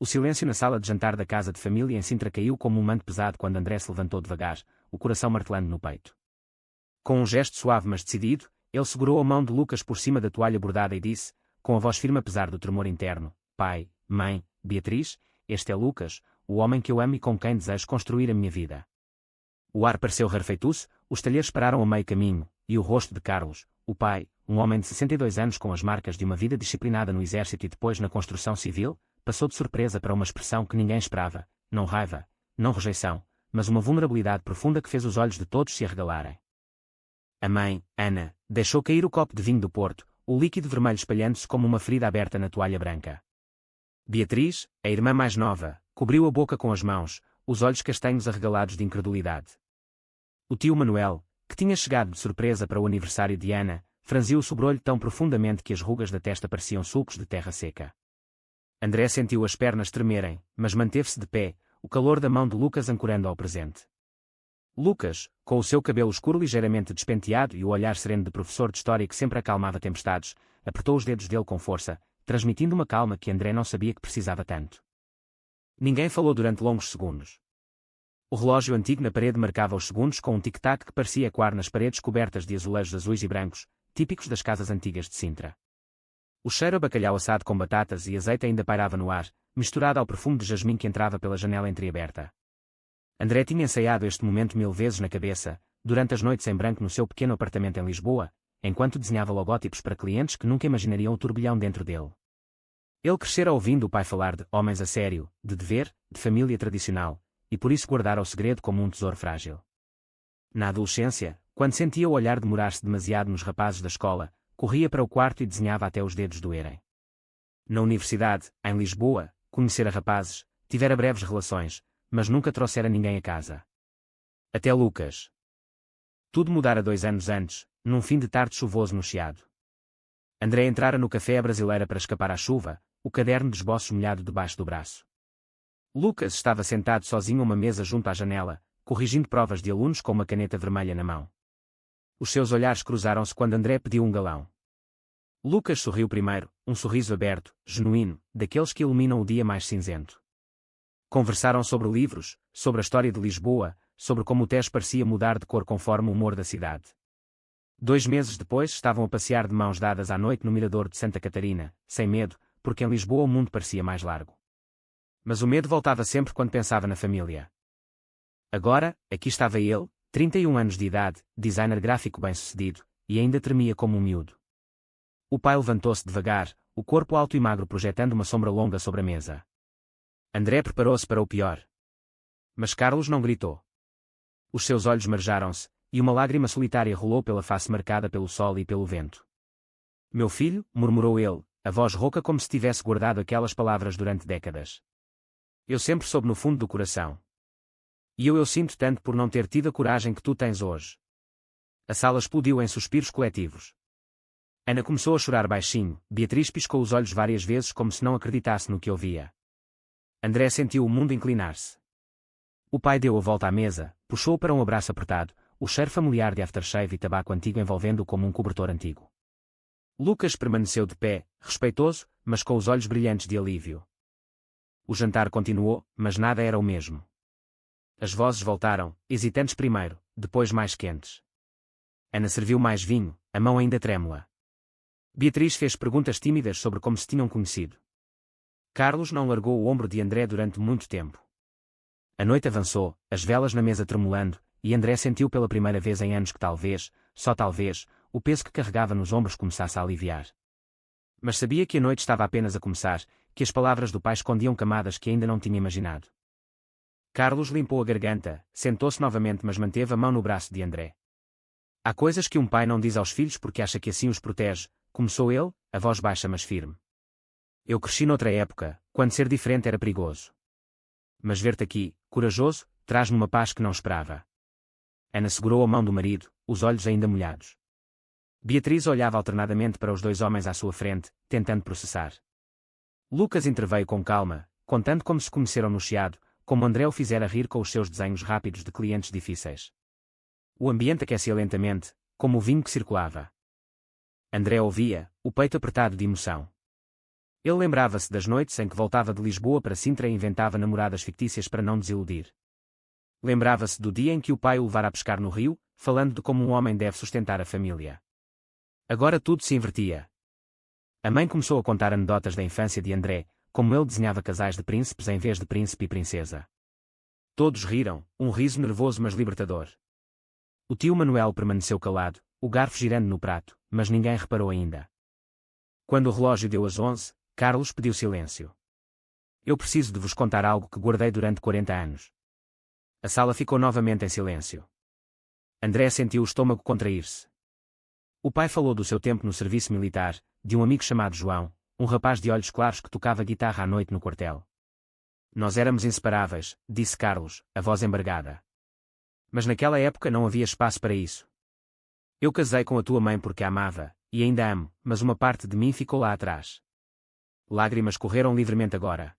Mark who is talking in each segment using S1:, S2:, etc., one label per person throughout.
S1: O silêncio na sala de jantar da casa de família em Sintra caiu como um manto pesado quando André se levantou devagar, o coração martelando no peito. Com um gesto suave mas decidido, ele segurou a mão de Lucas por cima da toalha bordada e disse, com a voz firme apesar do tremor interno: Pai, mãe, Beatriz, este é Lucas, o homem que eu amo e com quem desejo construir a minha vida. O ar pareceu rarefeituço, os talheres pararam a meio caminho, e o rosto de Carlos, o pai, um homem de 62 anos com as marcas de uma vida disciplinada no exército e depois na construção civil, passou de surpresa para uma expressão que ninguém esperava, não raiva, não rejeição, mas uma vulnerabilidade profunda que fez os olhos de todos se arregalarem. A mãe, Ana, deixou cair o copo de vinho do Porto, o líquido vermelho espalhando-se como uma ferida aberta na toalha branca. Beatriz, a irmã mais nova, cobriu a boca com as mãos, os olhos castanhos arregalados de incredulidade. O tio Manuel, que tinha chegado de surpresa para o aniversário de Ana, franziu o sobrolho tão profundamente que as rugas da testa pareciam sulcos de terra seca. André sentiu as pernas tremerem, mas manteve-se de pé, o calor da mão de Lucas ancorando ao presente. Lucas, com o seu cabelo escuro ligeiramente despenteado e o olhar sereno de professor de história que sempre acalmava tempestades, apertou os dedos dele com força, transmitindo uma calma que André não sabia que precisava tanto. Ninguém falou durante longos segundos. O relógio antigo na parede marcava os segundos com um tic-tac que parecia ecoar nas paredes cobertas de azulejos azuis e brancos, típicos das casas antigas de Sintra. O cheiro a bacalhau assado com batatas e azeite ainda pairava no ar, misturado ao perfume de jasmim que entrava pela janela entreaberta. André tinha ensaiado este momento 1000 vezes na cabeça, durante as noites em branco no seu pequeno apartamento em Lisboa, enquanto desenhava logótipos para clientes que nunca imaginariam o turbilhão dentro dele. Ele crescera ouvindo o pai falar de homens a sério, de dever, de família tradicional, e por isso guardara o segredo como um tesouro frágil. Na adolescência, quando sentia o olhar demorar-se demasiado nos rapazes da escola, corria para o quarto e desenhava até os dedos doerem. Na universidade, em Lisboa, conhecera rapazes, tivera breves relações, mas nunca trouxera ninguém a casa. Até Lucas. Tudo mudara 2 anos antes, num fim de tarde chuvoso no Chiado. André entrara no café à brasileira para escapar à chuva, o caderno de esboços molhado debaixo do braço. Lucas estava sentado sozinho a uma mesa junto à janela, corrigindo provas de alunos com uma caneta vermelha na mão. Os seus olhares cruzaram-se quando André pediu um galão. Lucas sorriu primeiro, um sorriso aberto, genuíno, daqueles que iluminam o dia mais cinzento. Conversaram sobre livros, sobre a história de Lisboa, sobre como o Tejo parecia mudar de cor conforme o humor da cidade. 2 meses depois estavam a passear de mãos dadas à noite no mirador de Santa Catarina, sem medo, porque em Lisboa o mundo parecia mais largo. Mas o medo voltava sempre quando pensava na família. Agora, aqui estava ele, 31 anos de idade, designer gráfico bem-sucedido, e ainda tremia como um miúdo. O pai levantou-se devagar, o corpo alto e magro projetando uma sombra longa sobre a mesa. André preparou-se para o pior. Mas Carlos não gritou. Os seus olhos marejaram-se, e uma lágrima solitária rolou pela face marcada pelo sol e pelo vento. Meu filho, murmurou ele, a voz rouca como se tivesse guardado aquelas palavras durante décadas. Eu sempre soube no fundo do coração. E eu sinto tanto por não ter tido a coragem que tu tens hoje. A sala explodiu em suspiros coletivos. Ana começou a chorar baixinho, Beatriz piscou os olhos várias vezes como se não acreditasse no que ouvia. André sentiu o mundo inclinar-se. O pai deu a volta à mesa, puxou-o para um abraço apertado, o cheiro familiar de aftershave e tabaco antigo envolvendo-o como um cobertor antigo. Lucas permaneceu de pé, respeitoso, mas com os olhos brilhantes de alívio. O jantar continuou, mas nada era o mesmo. As vozes voltaram, hesitantes primeiro, depois mais quentes. Ana serviu mais vinho, a mão ainda trêmula. Beatriz fez perguntas tímidas sobre como se tinham conhecido. Carlos não largou o ombro de André durante muito tempo. A noite avançou, as velas na mesa tremulando, e André sentiu pela primeira vez em anos que talvez, só talvez, o peso que carregava nos ombros começasse a aliviar. Mas sabia que a noite estava apenas a começar, que as palavras do pai escondiam camadas que ainda não tinha imaginado. Carlos limpou a garganta, sentou-se novamente mas manteve a mão no braço de André. Há coisas que um pai não diz aos filhos porque acha que assim os protege, começou ele, a voz baixa mas firme. Eu cresci noutra época, quando ser diferente era perigoso. Mas ver-te aqui, corajoso, traz-me uma paz que não esperava. Ana segurou a mão do marido, os olhos ainda molhados. Beatriz olhava alternadamente para os 2 homens à sua frente, tentando processar. Lucas interveio com calma, contando como se conheceram no Chiado, como André o fizera rir com os seus desenhos rápidos de clientes difíceis. O ambiente aquecia lentamente, como o vinho que circulava. André ouvia, o peito apertado de emoção. Ele lembrava-se das noites em que voltava de Lisboa para Sintra e inventava namoradas fictícias para não desiludir. Lembrava-se do dia em que o pai o levara a pescar no rio, falando de como um homem deve sustentar a família. Agora tudo se invertia. A mãe começou a contar anedotas da infância de André, como ele desenhava casais de príncipes em vez de príncipe e princesa. Todos riram, um riso nervoso mas libertador. O tio Manuel permaneceu calado, o garfo girando no prato, mas ninguém reparou ainda. Quando o relógio deu as 11, Carlos pediu silêncio. Eu preciso de vos contar algo que guardei durante 40 anos. A sala ficou novamente em silêncio. André sentiu o estômago contrair-se. O pai falou do seu tempo no serviço militar, de um amigo chamado João, um rapaz de olhos claros que tocava guitarra à noite no quartel. Nós éramos inseparáveis, disse Carlos, a voz embargada. Mas naquela época não havia espaço para isso. Eu casei com a tua mãe porque a amava, e ainda amo, mas uma parte de mim ficou lá atrás. Lágrimas correram livremente agora.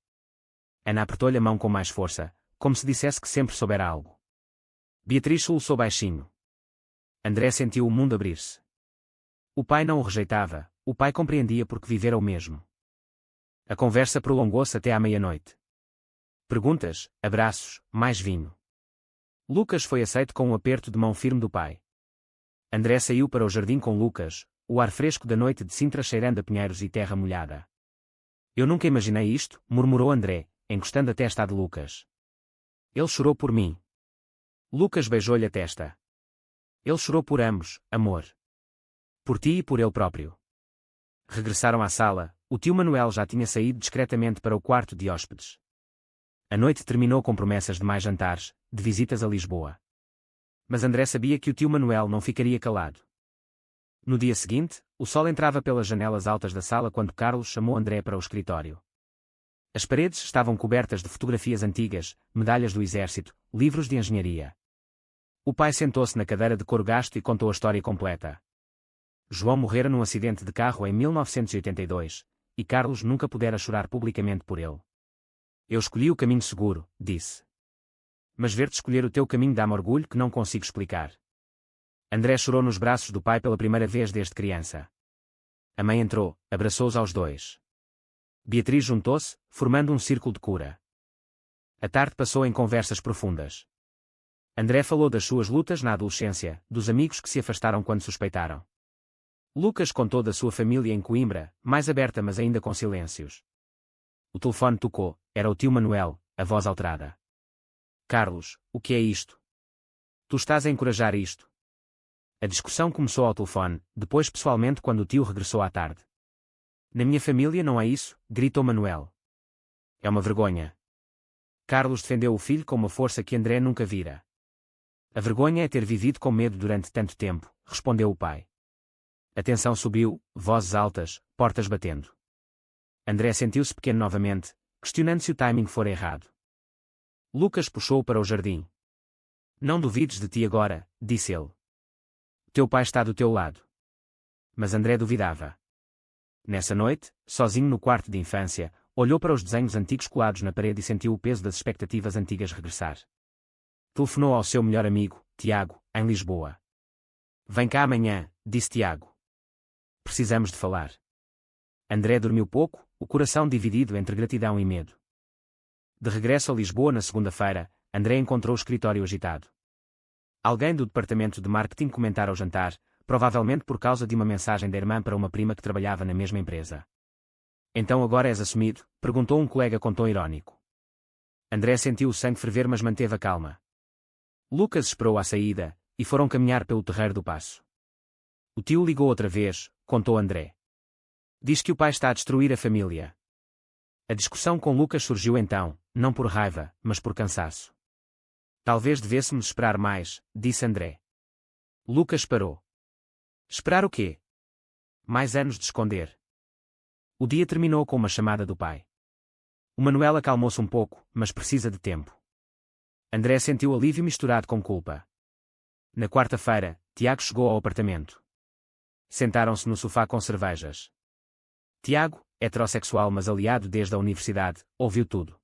S1: Ana apertou-lhe a mão com mais força, como se dissesse que sempre soubera algo. Beatriz soluçou baixinho. André sentiu o mundo abrir-se. O pai não o rejeitava, o pai compreendia porque vivera o mesmo. A conversa prolongou-se até à meia-noite. Perguntas, abraços, mais vinho. Lucas foi aceito com um aperto de mão firme do pai. André saiu para o jardim com Lucas, o ar fresco da noite de Sintra cheirando a pinheiros e terra molhada. Eu nunca imaginei isto, murmurou André, encostando a testa à de Lucas. Ele chorou por mim. Lucas beijou-lhe a testa. Ele chorou por ambos, amor. Por ti e por ele próprio. Regressaram à sala, o tio Manuel já tinha saído discretamente para o quarto de hóspedes. A noite terminou com promessas de mais jantares, de visitas a Lisboa. Mas André sabia que o tio Manuel não ficaria calado. No dia seguinte, o sol entrava pelas janelas altas da sala quando Carlos chamou André para o escritório. As paredes estavam cobertas de fotografias antigas, medalhas do exército, livros de engenharia. O pai sentou-se na cadeira de couro gasto e contou a história completa. João morrera num acidente de carro em 1982, e Carlos nunca pudera chorar publicamente por ele. Eu escolhi o caminho seguro, disse. Mas ver-te escolher o teu caminho dá-me orgulho que não consigo explicar. André chorou nos braços do pai pela primeira vez desde criança. A mãe entrou, abraçou-os aos dois. Beatriz juntou-se, formando um círculo de cura. A tarde passou em conversas profundas. André falou das suas lutas na adolescência, dos amigos que se afastaram quando suspeitaram. Lucas contou da sua família em Coimbra, mais aberta mas ainda com silêncios. O telefone tocou, era o tio Manuel, a voz alterada. Carlos, o que é isto? Tu estás a encorajar isto? A discussão começou ao telefone, depois pessoalmente quando o tio regressou à tarde. Na minha família não é isso, gritou Manuel. É uma vergonha. Carlos defendeu o filho com uma força que André nunca vira. A vergonha é ter vivido com medo durante tanto tempo, respondeu o pai. A tensão subiu, vozes altas, portas batendo. André sentiu-se pequeno novamente, questionando se o timing fora errado. Lucas puxou-o para o jardim. Não duvides de ti agora, disse ele. Teu pai está do teu lado. Mas André duvidava. Nessa noite, sozinho no quarto de infância, olhou para os desenhos antigos colados na parede e sentiu o peso das expectativas antigas regressar. Telefonou ao seu melhor amigo, Tiago, em Lisboa. Vem cá amanhã, disse Tiago. Precisamos de falar. André dormiu pouco, o coração dividido entre gratidão e medo. De regresso a Lisboa na segunda-feira, André encontrou o escritório agitado. Alguém do departamento de marketing comentara ao jantar, provavelmente por causa de uma mensagem da irmã para uma prima que trabalhava na mesma empresa. Então agora és assumido? Perguntou um colega com tom irónico. André sentiu o sangue ferver mas manteve a calma. Lucas esperou à saída, e foram caminhar pelo terreiro do Paço. O tio ligou outra vez, contou André. Diz que o pai está a destruir a família. A discussão com Lucas surgiu então, não por raiva, mas por cansaço. Talvez devêssemos esperar mais, disse André. Lucas parou. Esperar o quê? Mais anos de esconder. O dia terminou com uma chamada do pai. O Manuel acalmou-se um pouco, mas precisa de tempo. André sentiu alívio misturado com culpa. Na quarta-feira, Tiago chegou ao apartamento. Sentaram-se no sofá com cervejas. Tiago, heterossexual mas aliado desde a universidade, ouviu tudo.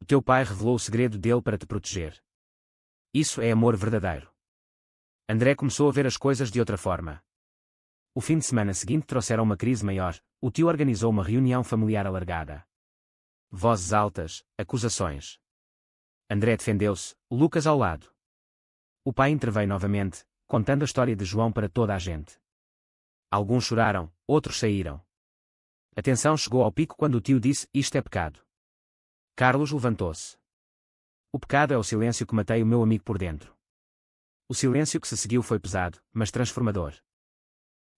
S1: O teu pai revelou o segredo dele para te proteger. Isso é amor verdadeiro. André começou a ver as coisas de outra forma. O fim de semana seguinte trouxeram uma crise maior. O tio organizou uma reunião familiar alargada. Vozes altas, acusações. André defendeu-se, Lucas ao lado. O pai interveio novamente, contando a história de João para toda a gente. Alguns choraram, outros saíram. A tensão chegou ao pico quando o tio disse: "Isto é pecado." Carlos levantou-se. "O pecado é o silêncio que matei o meu amigo por dentro." O silêncio que se seguiu foi pesado, mas transformador.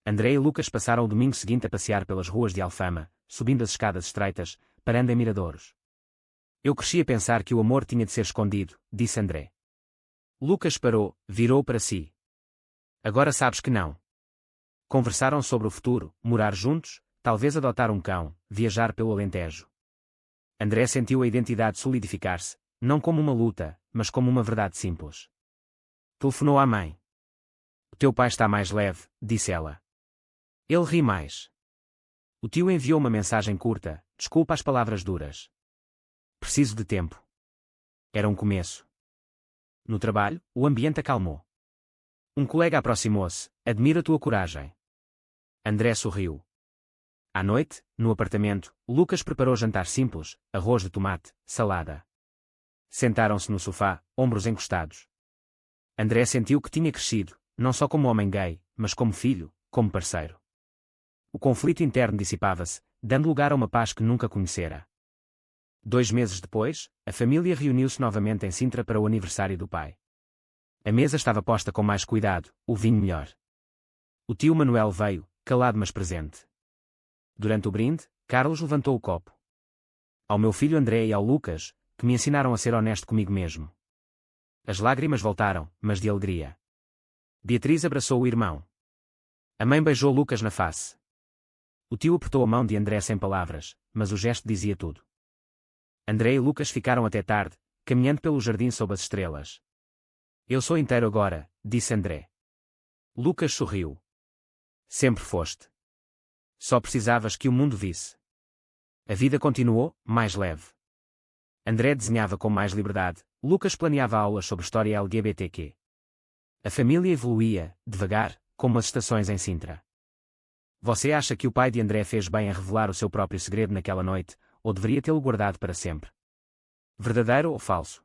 S1: André e Lucas passaram o domingo seguinte a passear pelas ruas de Alfama, subindo as escadas estreitas, parando em miradouros. "Eu cresci a pensar que o amor tinha de ser escondido", disse André. Lucas parou, virou para si. "Agora sabes que não." Conversaram sobre o futuro, morar juntos, talvez adotar um cão, viajar pelo Alentejo. André sentiu a identidade solidificar-se, não como uma luta, mas como uma verdade simples. Telefonou à mãe. "O teu pai está mais leve", disse ela. Ele ri mais. O tio enviou uma mensagem curta: "Desculpa as palavras duras. Preciso de tempo." Era um começo. No trabalho, o ambiente acalmou. Um colega aproximou-se: "Admiro a tua coragem." André sorriu. À noite, no apartamento, Lucas preparou jantar simples: arroz de tomate, salada. Sentaram-se no sofá, ombros encostados. André sentiu que tinha crescido, não só como homem gay, mas como filho, como parceiro. O conflito interno dissipava-se, dando lugar a uma paz que nunca conhecera. 2 meses depois, a família reuniu-se novamente em Sintra para o aniversário do pai. A mesa estava posta com mais cuidado, o vinho melhor. O tio Manuel veio, calado mas presente. Durante o brinde, Carlos levantou o copo. "Ao meu filho André e ao Lucas, que me ensinaram a ser honesto comigo mesmo." As lágrimas voltaram, mas de alegria. Beatriz abraçou o irmão. A mãe beijou Lucas na face. O tio apertou a mão de André sem palavras, mas o gesto dizia tudo. André e Lucas ficaram até tarde, caminhando pelo jardim sob as estrelas. "Eu sou inteiro agora", disse André. Lucas sorriu. "Sempre foste. Só precisavas que o mundo visse." A vida continuou, mais leve. André desenhava com mais liberdade, Lucas planeava aulas sobre história LGBTQ. A família evoluía, devagar, como as estações em Sintra. Você acha que o pai de André fez bem a revelar o seu próprio segredo naquela noite, ou deveria tê-lo guardado para sempre? Verdadeiro ou falso?